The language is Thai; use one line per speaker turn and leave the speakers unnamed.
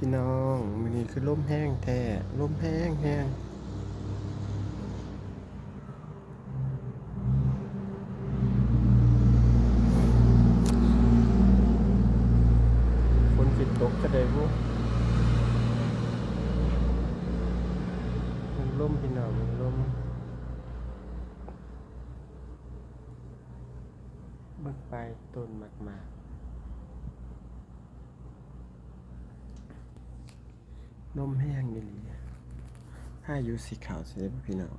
พี่น้องมันนี้คือลมแห้งแท้ลมแห้งแห้งฝนสิตกก็ได้บุมันลมพี่น้องมันลมเบิ่งไปต้นมากๆลมแห้งอีหลีพายุสีขาวสิเด้อพี่น้อง